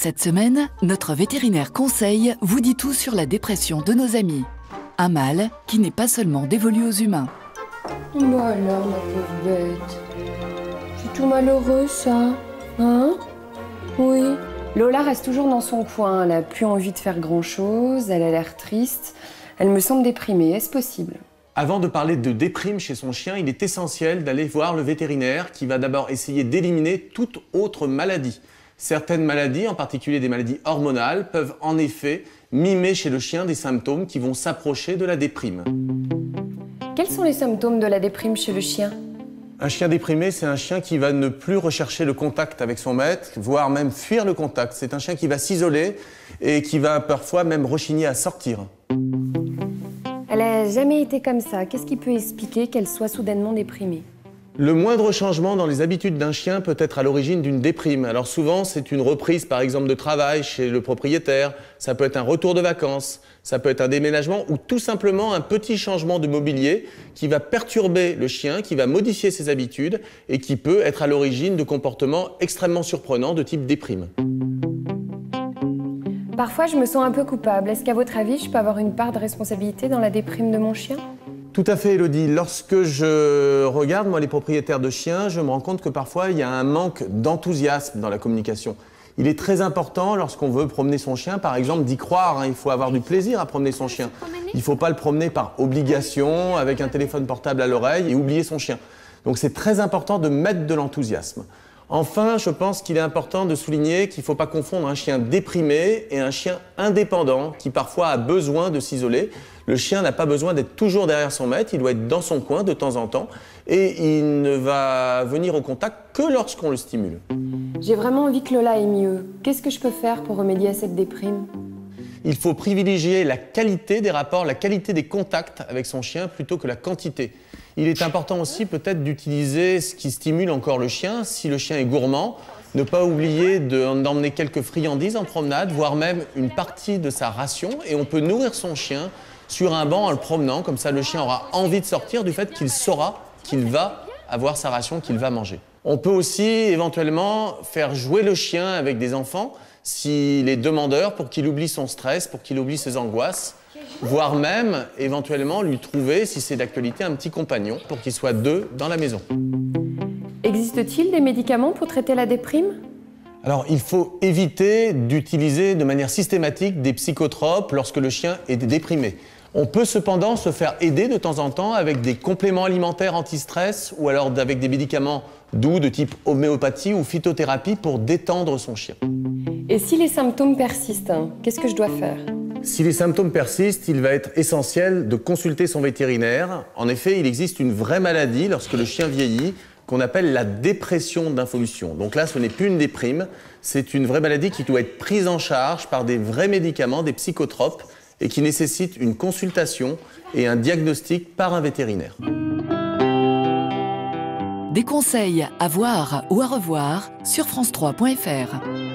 Cette semaine, notre vétérinaire conseil vous dit tout sur la dépression de nos amis. Un mal qui n'est pas seulement dévolu aux humains. Bah alors, ma pauvre bête. C'est tout malheureux, ça. Hein? Oui. Lola reste toujours dans son coin. Elle n'a plus envie de faire grand-chose. Elle a l'air triste. Elle me semble déprimée. Est-ce possible? Avant de parler de déprime chez son chien, il est essentiel d'aller voir le vétérinaire qui va d'abord essayer d'éliminer toute autre maladie. Certaines maladies, en particulier des maladies hormonales, peuvent en effet mimer chez le chien des symptômes qui vont s'approcher de la déprime. Quels sont les symptômes de la déprime chez le chien? Un chien déprimé, c'est un chien qui va ne plus rechercher le contact avec son maître, voire même fuir le contact. C'est un chien qui va s'isoler et qui va parfois même rechigner à sortir. Elle n'a jamais été comme ça. Qu'est-ce qui peut expliquer qu'elle soit soudainement déprimée? Le moindre changement dans les habitudes d'un chien peut être à l'origine d'une déprime. Alors souvent, c'est une reprise par exemple de travail chez le propriétaire, ça peut être un retour de vacances, ça peut être un déménagement ou tout simplement un petit changement de mobilier qui va perturber le chien, qui va modifier ses habitudes et qui peut être à l'origine de comportements extrêmement surprenants de type déprime. Parfois, je me sens un peu coupable. Est-ce qu'à votre avis, je peux avoir une part de responsabilité dans la déprime de mon chien? Tout à fait, Elodie. Lorsque je regarde, moi, les propriétaires de chiens, je me rends compte que parfois, il y a un manque d'enthousiasme dans la communication. Il est très important, lorsqu'on veut promener son chien, par exemple, d'y croire. Il faut avoir du plaisir à promener son chien. Il ne faut pas le promener par obligation, avec un téléphone portable à l'oreille et oublier son chien. Donc, c'est très important de mettre de l'enthousiasme. Enfin, je pense qu'il est important de souligner qu'il ne faut pas confondre un chien déprimé et un chien indépendant qui parfois a besoin de s'isoler. Le chien n'a pas besoin d'être toujours derrière son maître, il doit être dans son coin de temps en temps et il ne va venir au contact que lorsqu'on le stimule. J'ai vraiment envie que Lola aille mieux. Qu'est-ce que je peux faire pour remédier à cette déprime? Il faut privilégier la qualité des rapports, la qualité des contacts avec son chien plutôt que la quantité. Il est important aussi peut-être d'utiliser ce qui stimule encore le chien. Si le chien est gourmand, ne pas oublier d'emmener quelques friandises en promenade, voire même une partie de sa ration. Et on peut nourrir son chien sur un banc en le promenant. Comme ça, le chien aura envie de sortir du fait qu'il saura qu'il va avoir sa ration, qu'il va manger. On peut aussi éventuellement faire jouer le chien avec des enfants s'il est demandeur pour qu'il oublie son stress, pour qu'il oublie ses angoisses. Voire même, éventuellement, lui trouver, si c'est d'actualité, un petit compagnon pour qu'ils soient deux dans la maison. Existe-t-il des médicaments pour traiter la déprime? Alors, il faut éviter d'utiliser de manière systématique des psychotropes lorsque le chien est déprimé. On peut cependant se faire aider de temps en temps avec des compléments alimentaires anti-stress ou alors avec des médicaments doux de type homéopathie ou phytothérapie pour détendre son chien. Et si les symptômes persistent, qu'est-ce que je dois faire? Si les symptômes persistent, il va être essentiel de consulter son vétérinaire. En effet, il existe une vraie maladie lorsque le chien vieillit qu'on appelle la dépression d'involution. Donc là, ce n'est plus une déprime, c'est une vraie maladie qui doit être prise en charge par des vrais médicaments, des psychotropes, et qui nécessite une consultation et un diagnostic par un vétérinaire. Des conseils à voir ou à revoir sur France3.fr.